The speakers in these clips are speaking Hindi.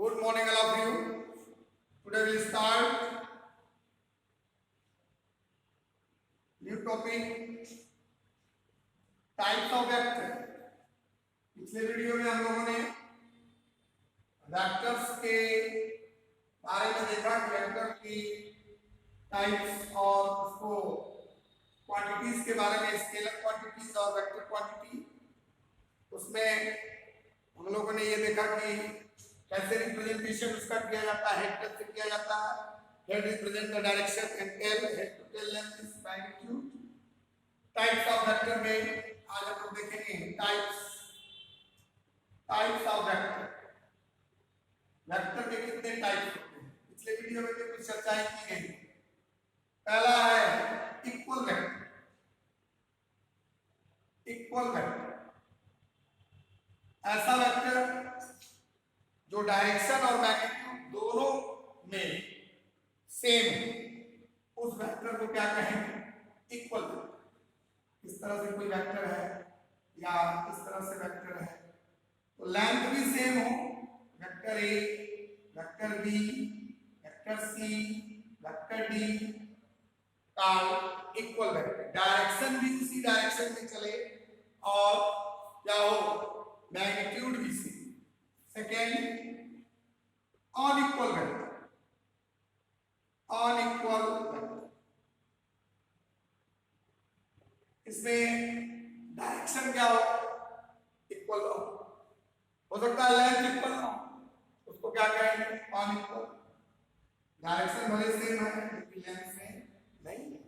Good morning, all of you. Today we will start new topic types of vector. पिछले वीडियो में हम लोगों ने वेक्टर्स के बारे में देखा कि वेक्टर की टाइप्स और उसको क्वांटिटीज के बारे में, स्केलर क्वांटिटीज और वेक्टर क्वांटिटी। उसमें हम लोगों ने ये देखा कि कैसे रिप्रेजेंटेशन उसका किया जाता है, हेड से किया जाता है। Head represent the direction and tail, head to tail length is magnitude. Types of vector में आज हम लोग देखेंगे टाइप्स ऑफ वेक्टर। वेक्टर के कितने टाइप्स होते हैं, पिछले वीडियो में भी कुछ चर्चाएं की गई। पहला है इक्वल वेक्टर। इक्वल वेक्टर ऐसा वेक्टर जो डायरेक्शन और मैग्नीट्यूड दोनों में सेम है, उस वेक्टर को क्या कहेंगे? Equal vector. इस तरह से कोई वेक्टर है या इस तरह से वेक्टर है तो लेंथ भी सेम हो, vector A, vector B, vector C, vector D का इक्वल वेक्टर। डायरेक्शन भी उसी डायरेक्शन में चले और क्या हो, मैग्नीट्यूड भी same. Second, unequal vector. Unequal vector, इसमें डायरेक्शन क्या हो, इक्वल हो सकता है लेंथ इक्वल हो, उसको क्या कहेंगे? अनइक्वल। डायरेक्शन भले सेम है लेकिन लेंथ सेम नहीं है,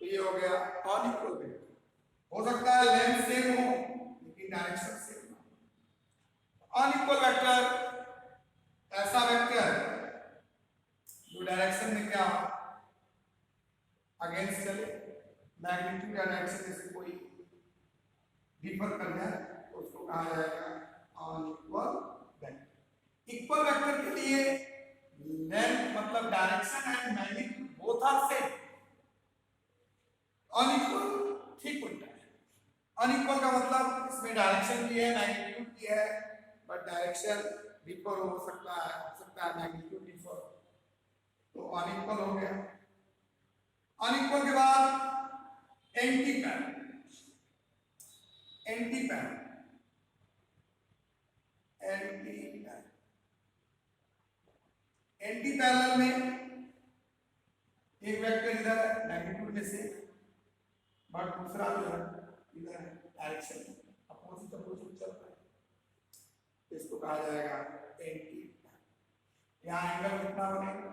तो ये हो गया अनइक्वल वेक्टर। हो सकता है लेंथ सेम हो लेकिन डायरेक्शन सेम ना हो। अनइक्वल वेक्टर ऐसा वेक्टर जो डायरेक्शन में क्या हो, अगेंस्ट चले, मैग्नीट्यूड या डायरेक्शन से कोई डिफर कर जाए तो उसको कहा जाएगा अनइक्वल वेक्टर। इक्वल वेक्टर के लिए लेंथ मतलब direction and magnitude both are same. Unequal ठीक उल्टा है। अनइक्वल का मतलब इसमें डायरेक्शन भी है, मैग्नीट्यूड भी है, बट डायरेक्शन डिफर हो सकता है मैग्नीट्यूड डिफर, तो अनइक्वल हो गया। अनइक्वल के बाद anti parallel. Anti parallel, anti parallel में एक वेक्टर इधर मैग्नीट्यूड में से बट दूसरा इधर डायरेक्शन अपोजिट चल रहा है, इसको कहा जाएगा एंटी पैरेलल। यहाँ एंगल कितना बनेगा?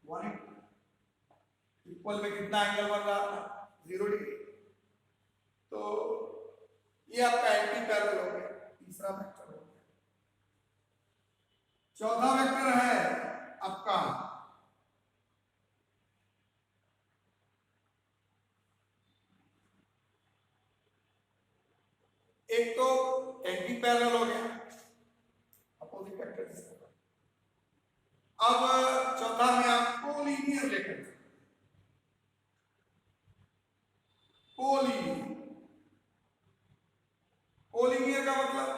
180। इक्वल में कितना एंगल बन रहा था? 0 डिग्री। तो ये आपका एंटी पैरेलल हो गया, तीसरा वेक्टर हो गया। चौथा वेक्टर है आपका एक तो एंटी पैरेलल हो गया, अपोजिट वेक्टर जिसको। अब चौथा में आप कोलिनियर लेकर कोलिनियर का मतलब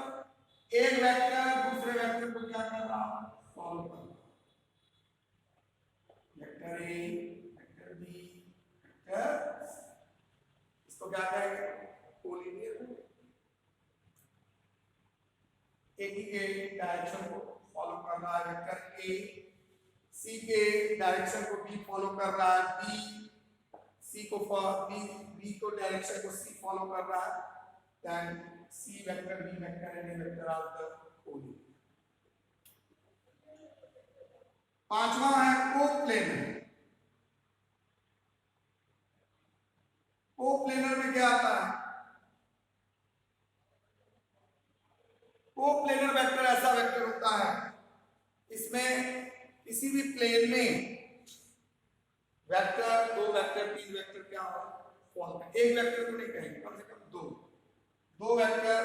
एक वेक्टर दूसरे वेक्टर को क्या कर रहा है? सॉल्व कर रहा है। Vector A, vector B, vector, इसको क्या कहेंगे? कोलिनियर। एक ही के डायरेक्शन को फॉलो कर रहा है वेक्टर ए, सी के डायरेक्शन को बी फॉलो कर रहा है, बी को डायरेक्शन को सी फॉलो कर रहा है, then C vector, B vector and A vector are the collinear. पांचवा है कोप्लेनर। कोप्लेनर में क्या आता है? कोप्लेनर वेक्टर ऐसा वेक्टर होता है इसमें किसी भी प्लेन में वेक्टर, 2 वेक्टर, 3 वेक्टर क्या हो, फॉल कर। एक वेक्टर को नहीं कहेंगे, कम से कम दो वेक्टर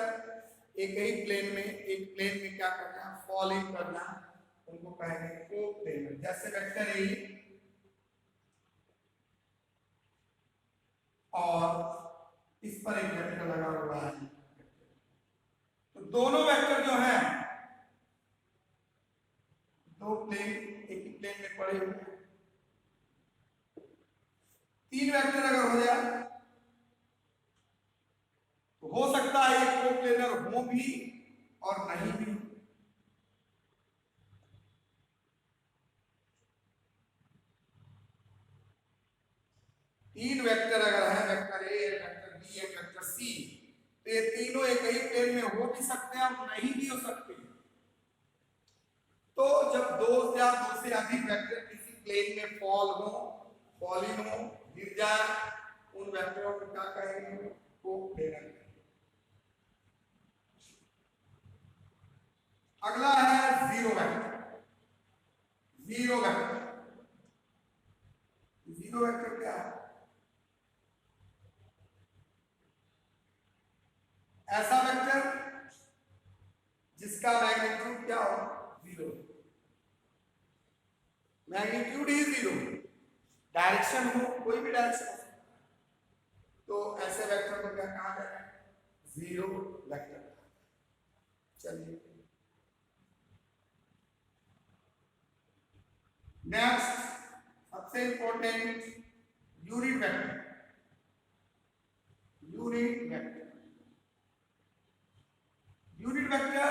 एक ही प्लेन में, एक प्लेन में क्या करना, फॉल इन करना, उनको कहेंगे कोप्लेनर। जैसे वेक्टर ए और इस पर एक वेक्टर लगा हुआ है, तो दोनों वेक्टर जो है दो प्लेन एक ही प्लेन में पड़े हुए हैं। तीन वेक्टर अगर हो जाए तो हो सकता है ये कोप्लेनर हो भी और नहीं भी। तीन वेक्टर अगर है, vector A, vector B, vector C, तो ये तीनों एक ही प्लेन में हो भी सकते हैं और नहीं भी हो सकते। तो जब दो या दो से अधिक वेक्टर किसी प्लेन में फॉल हो, फॉलिंग हो, गिर जाए, उन वेक्टरों को क्या कहेंगे? कोप्लेनर। अगला है zero vector. Zero vector, zero vector क्या है? ऐसा वेक्टर जिसका मैग्नीट्यूड क्या हो? जीरो। मैग्नीट्यूड ही जीरो, डायरेक्शन हो कोई भी डायरेक्शन हो, तो ऐसे वेक्टर को क्या कहा जाए? Zero vector. चलिए नेक्स्ट, सबसे important unit vector. Unit vector, unit vector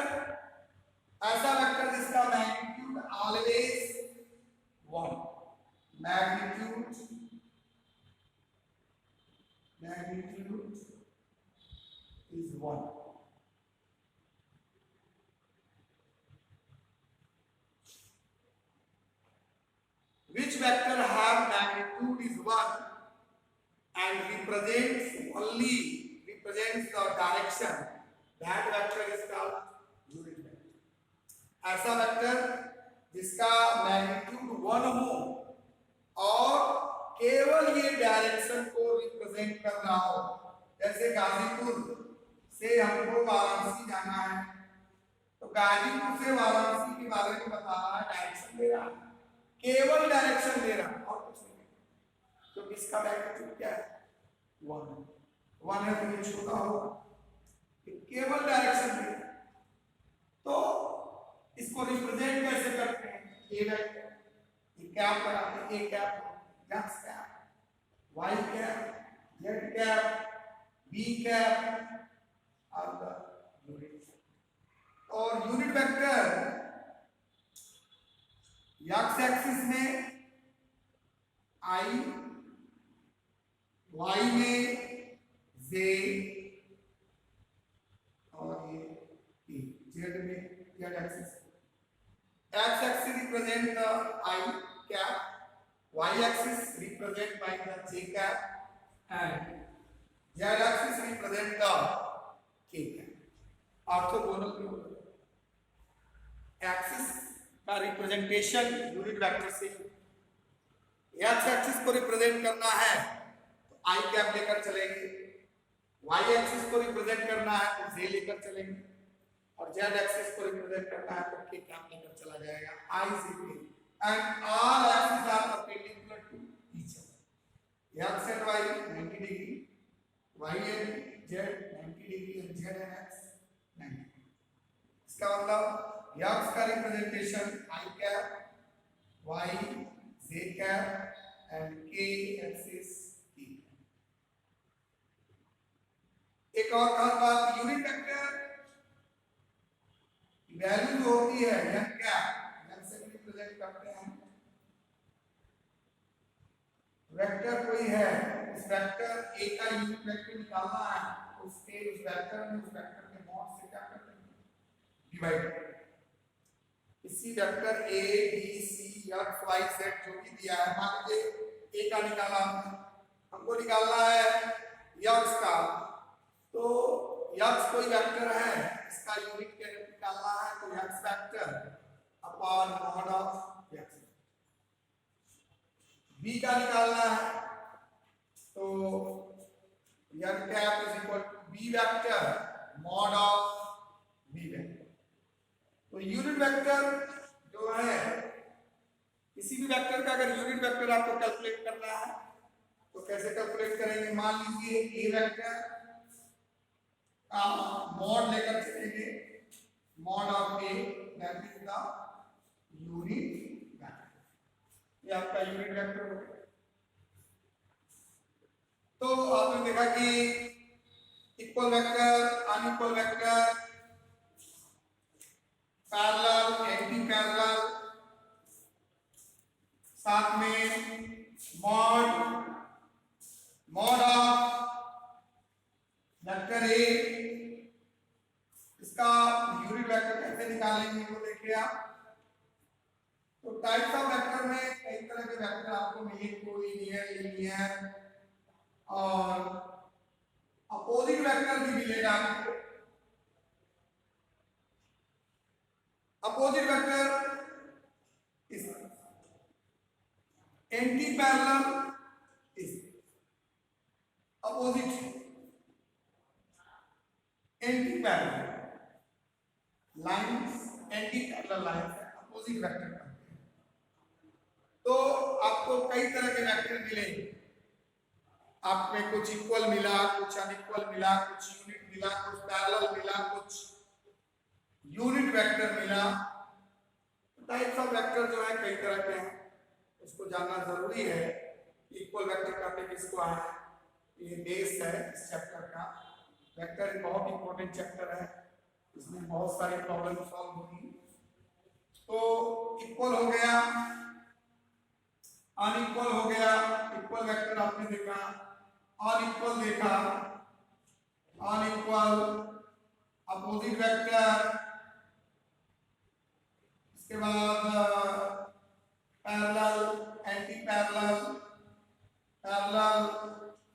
ऐसा वेक्टर जिसका magnitude always one. Magnitude is one. Which vector have magnitude is one and represents the direction, that vector is called unit vector. ऐसा वेक्टर जिसका मैग्नीट्यूड वन हो और केवल ये डायरेक्शन को रिप्रेजेंट कर रहा हो। जैसे गाजीपुर से हमको वाराणसी जाना है, तो गाजीपुर से वाराणसी के बारे में बता रहा है, डायरेक्शन दे रहा है, केवल डायरेक्शन दे रहा है और कुछ नहीं। तो इसका मैग्नीट्यूड क्या है? वन। वन है तो ये छोटा होगा, केवल डायरेक्शन दे रहा है। तो इसको रिप्रेजेंट कैसे करते हैं? ए वेक्टर, ये कैप लगाते हैं, a cap, x cap, y cap, z cap, b cap और द यूनिट। और यूनिट वेक्टर एक्स एक्सिस में आई, वाई में जे और ये पी, जेड में z axis. X axis represent the I cap, Y axis represent by the J cap, and Z axis represent the K cap। Orthogonal axis का रिप्रेजेंटेशन यूनिट वेक्टर से। X एक्सिस को रिप्रेजेंट करना है तो I कैप लेकर चलेंगे, Y एक्सिस को रिप्रेजेंट करना है तो J लेकर चलेंगे, और Z एक्सिस को रिप्रेजेंट करना है तो K कैप लेकर चला जाएगा। I is equal and all axes are perpendicular to each other। X and Y 90 degree, Y and Z 90 degree and Z and X 90 degree। इसका मतलब X का representation I cap, Y J cap and K axis K। एक और खास बात, यूनिट वेक्टर वैल्यू जो होती है n कैप, n से रिप्रेजेंट करते हैं। वेक्टर कोई है, उस वेक्टर a का यूनिट वेक्टर निकालना है, उसके उस वेक्टर में उस वेक्टर के मॉड से क्या करते हैं? डिवाइड। इसी vector a b c x y z जो भी दिया है, मान लीजिए a का निकाला हमको निकालना है x का, तो x कोई वेक्टर है, इसका यूनिट निकालना है तो x vector upon mod of x। b का निकालना है तो n cap is equal to b vector mod of b vector. तो यूनिट वेक्टर जो है, किसी भी वेक्टर का अगर यूनिट वेक्टर आपको कैलकुलेट करना है तो कैसे कैलकुलेट करेंगे? मान लीजिए a वेक्टर का मॉड लेकर चलेंगे, mod of a that is the unit vector, ये आपका यूनिट वेक्टर हो गया। तो आपने देखा कि equal vector, unequal vector, parallel, anti parallel, साथ में mod, mod of vector A, इसका यूनिट वेक्टर कैसे निकालेंगे वो देखिए आप। तो टाइप्स ऑफ वेक्टर में कई तरह के वेक्टर आपको मिले, कोलिनियर, लीनियर और अपोजिट वेक्टर भी मिलेगा आपको। अपोजिट वेक्टर इस एंटी पैरेलल, इस opposite anti parallel lines, anti parallel lines opposite vector करते हैं। तो आपको कई तरह के वेक्टर मिले, आप में कुछ इक्वल मिला, कुछ अनइक्वल मिला, कुछ यूनिट मिला, कुछ पैरेलल मिला, कुछ यूनिट वेक्टर मिला। टाइप्स ऑफ वेक्टर जो है कई तरह के हैं, उसको जानना जरूरी है। इक्वल वेक्टर का टॉपिक किसको है, ये बेस है इस चैप्टर का। वेक्टर एक बहुत इंपॉर्टेंट चैप्टर है, इसमें बहुत सारी प्रॉब्लम सॉल्व होगी। तो इक्वल हो गया, अनइक्वल हो गया, इक्वल वेक्टर आपने देखा, अनइक्वल देखा, अनइक्वल, अपोजिट वेक्टर, इसके बाद पैरेलल, एंटी पैरेलल, पैरेलल,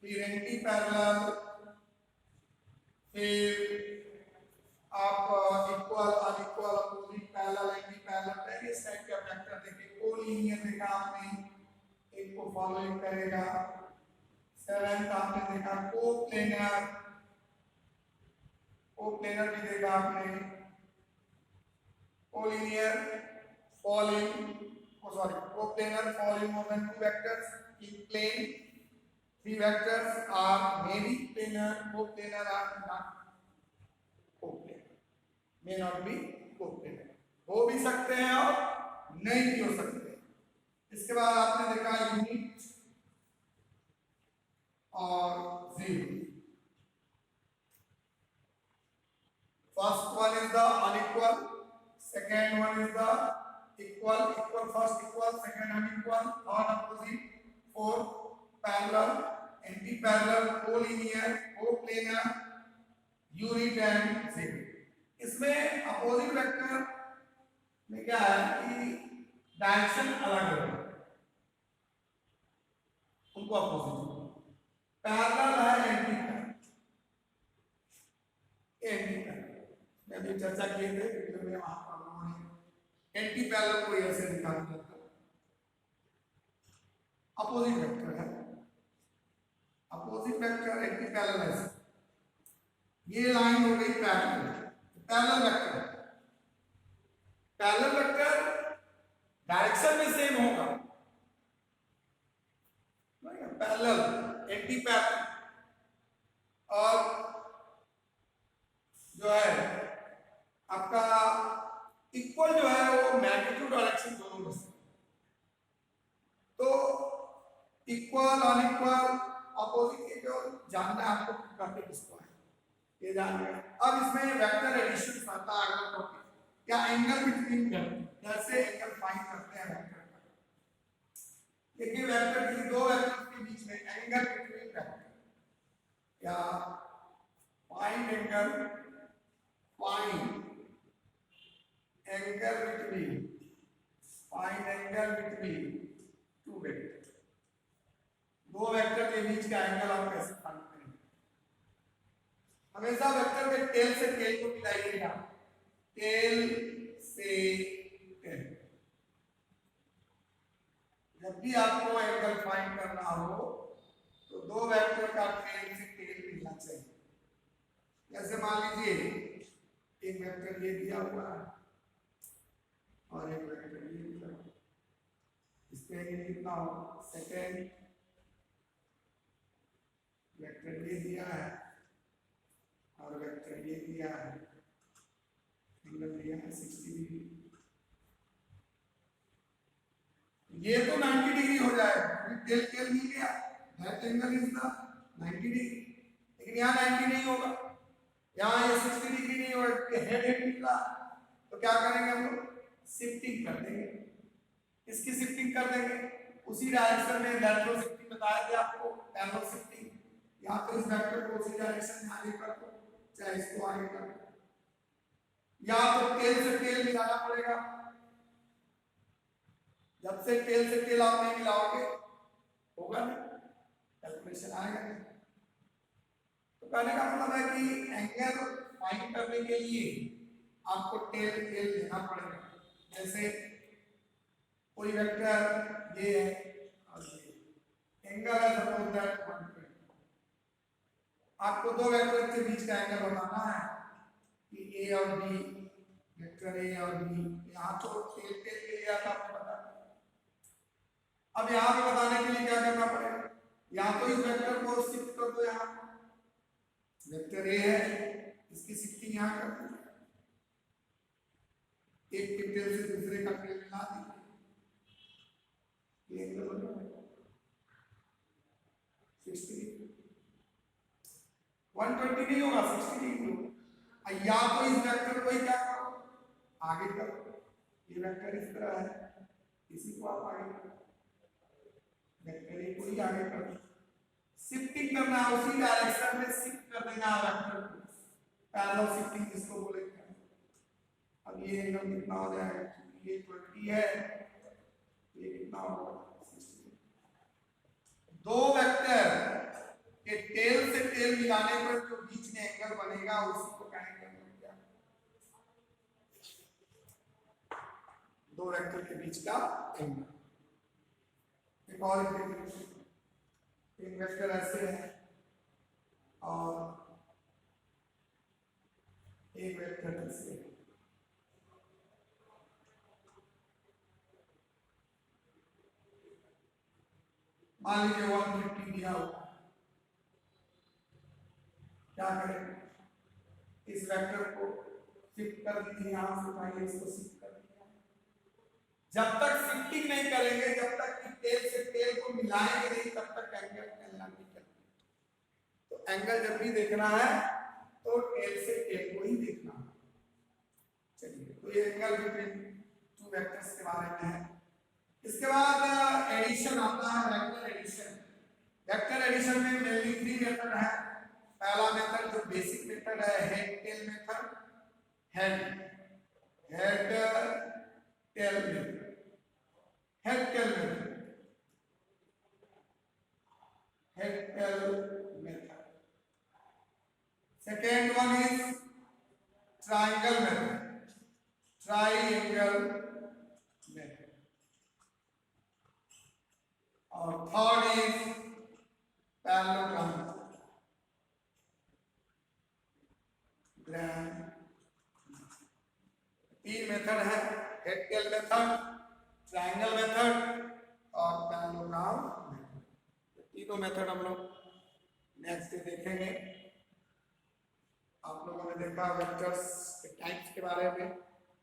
फिर एंटी पैरेलल, फिर आप equal, unequal, opposite, parallel, anti parallel, various type के वेक्टर देखे। कोलिनियर देखा आपने, एक को फॉलोइंग करेगा। सेवेंथ आपने देखा कोप्लेनर, कोप्लेनर भी देखा आपने। Collinear, following, sorry, coplanar falling more than two vectors in plane. Three vectors are maybe planar, coplanar are not coplanar, may not be coplanar, हो भी सकते हैं और नहीं भी हो सकते। इसके बाद आपने देखा यूनिट और zero. First one is the unequal, second one is the equal, equal first equal, second unequal, third opposite, fourth parallel, anti-parallel, collinear, coplanar, unit and zero। इसमें अपोजिट वेक्टर में क्या है कि डायरेक्शन अलग है, उनको अपोजिट। पैरेलल है एंटी पैरेलल, एंटी पैरेलल में अभी चर्चा किए थे वीडियो में, वहां पर एंटी पैरेलल को ऐसे निकाला जाता है। अपोजिट वेक्टर है, अपोजिट वेक्टर एंटी पैरेलल है। ये लाइन हो गई parallel, parallel vector. Parallel vector direction में सेम होगा, पैरेलल, एंटी पैरेलल, और जो है आपका इक्वल जो है वो मैग्नीट्यूड डायरेक्शन दोनों में से। तो इक्वल, अनइक्वल, अपोजिट, ये जो जानना है आपको करते किसको है ये जान गए। अब इसमें वेक्टर एडिशन आता है अगला टॉपिक, या एंगल बिटवीन वेक्टर, कैसे एंगल फाइंड करते हैं वेक्टर का। देखिए वेक्टर की दो वेक्टर के बीच में एंगल बिटवीन वेक्टर, या find angle, find angle between, find angle between two vector. दो वेक्टर के बीच का एंगल आप कैसे फाइंड करेंगे। हमेशा वेक्टर के टेल से टेल को मिलाइएगा, टेल से टेल। जब भी आपको एंगल फाइंड करना हो तो दो वेक्टर का टेल से टेल मिलना चाहिए। जैसे मान लीजिए एक वेक्टर ये दिया हुआ है और एक वेक्टर ये दिया हुआ है, इसके लिए कितना हो, सेकेंड वेक्टर ये दिया है और वेक्टर ये दिया है, एंगल दिया है 60 डिग्री। ये तो 90 डिग्री हो जाएगा, टेल टेल मिल गया, that angle is the 90 degree. लेकिन यहाँ 90 नहीं होगा, यहाँ ये 60 डिग्री नहीं होगा, हेड हेड निकला, तो क्या करेंगे हम लोग, शिफ्टिंग कर देंगे। इसकी शिफ्टिंग कर देंगे उसी डायरेक्शन में, लैटरल शिफ्टिंग बताया था आपको, पैरेलल शिफ्टिंग, या तो इस वेक्टर को उसी डायरेक्शन में आगे कर दो, चाहे इसको आगे कर दो, या तो टेल से टेल मिलाना पड़ेगा। जब से टेल से टेल आप नहीं मिलाओगे होगा नहीं, कैलकुलेशन आएगा नहीं। तो कहने का मतलब है कि एंगल फाइंड करने के लिए आपको टेल टेल लेना पड़ेगा। जैसे कोई वेक्टर ये है और ये एंगल है, सपोज दैट 120, आपको दो वेक्टर के बीच का एंगल बताना है कि ए और बी, वेक्टर ए और बी, यहाँ तो टेल टेल ले लिया था आपने बता दिया। अब यहाँ पे बताने के लिए क्या करना पड़ेगा, या तो इस वेक्टर को शिफ्ट कर दो, यहाँ वेक्टर ए है इसकी शिफ्टिंग यहाँ कर दो, एक के टेल से दूसरे का टेल मिला दीजिए, ये एंगल बन जाएगा 60 डिग्री, 120 नहीं होगा 60 डिग्री होगा। या तो इस वेक्टर को ही क्या करो, आगे करो, ये वेक्टर इस तरह है, इसी को आप आगे करो, वेक्टर ए को ही आगे करो, शिफ्टिंग करना है उसी डायरेक्शन में, शिफ्ट कर देना है वेक्टर को, पैरेलल शिफ्टिंग इसको बोलेंगे। अब ये एंगल कितना हो जाएगा, ये 20 है, ये कितना होगा 60। दो वेक्टर के टेल से टेल मिलाने पर जो बीच में एंगल बनेगा उसी को कहेंगे क्या, दो वेक्टर के बीच का एंगल। एक और एक वेक्टर ऐसे है और एक वेक्टर ऐसे है, मान लीजिए 150 दिया हुआ, क्या करें, इस वेक्टर को शिफ्ट कर दीजिए, यहां से उठाइए, इसको शिफ्ट कर दीजिए। जब तक शिफ्टिंग नहीं करेंगे, जब तक कि टेल से टेल को मिलाएंगे नहीं, तब तक एंगल मिलना नहीं करेंगे। तो एंगल जब भी देखना है तो टेल से टेल को ही देखना है। चलिए, तो ये एंगल बिटवीन टू वेक्टर्स के बारे में है। इसके बाद एडिशन आता है, वेक्टर एडिशन। वेक्टर एडिशन में मेनली 3 मेथड है। पहला मेथड जो बेसिक मेथड है, head tail method, head tail method, head tail method. Second one is triangle method, triangle method. और थर्ड इज पैरेललोग्राम, तीन मेथड है, head tail method, triangle method और पैरेललोग्राम मेथड। तीनों मेथड हम लोग नेक्स्ट डे देखेंगे। आप लोगों ने देखा वेक्टर्स के टाइप्स के बारे में,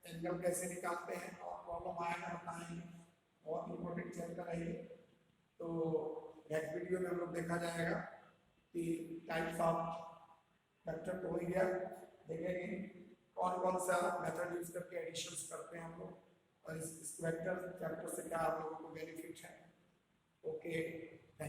एंगल कैसे निकालते हैं, और प्रॉब्लम आएगा बताएंगे, बहुत इंपॉर्टेंट चैप्टर है ये। तो नेक्स्ट वीडियो में हम लोग देखा जाएगा कि टाइप्स ऑफ वेक्टर तो हो गया, देखेंगे कौन कौन सा मेथड यूज करके एडिशंस करते हैं हम लोग, और इस वेक्टर चैप्टर से क्या आप लोगों को बेनिफिट है। Okay, thank you.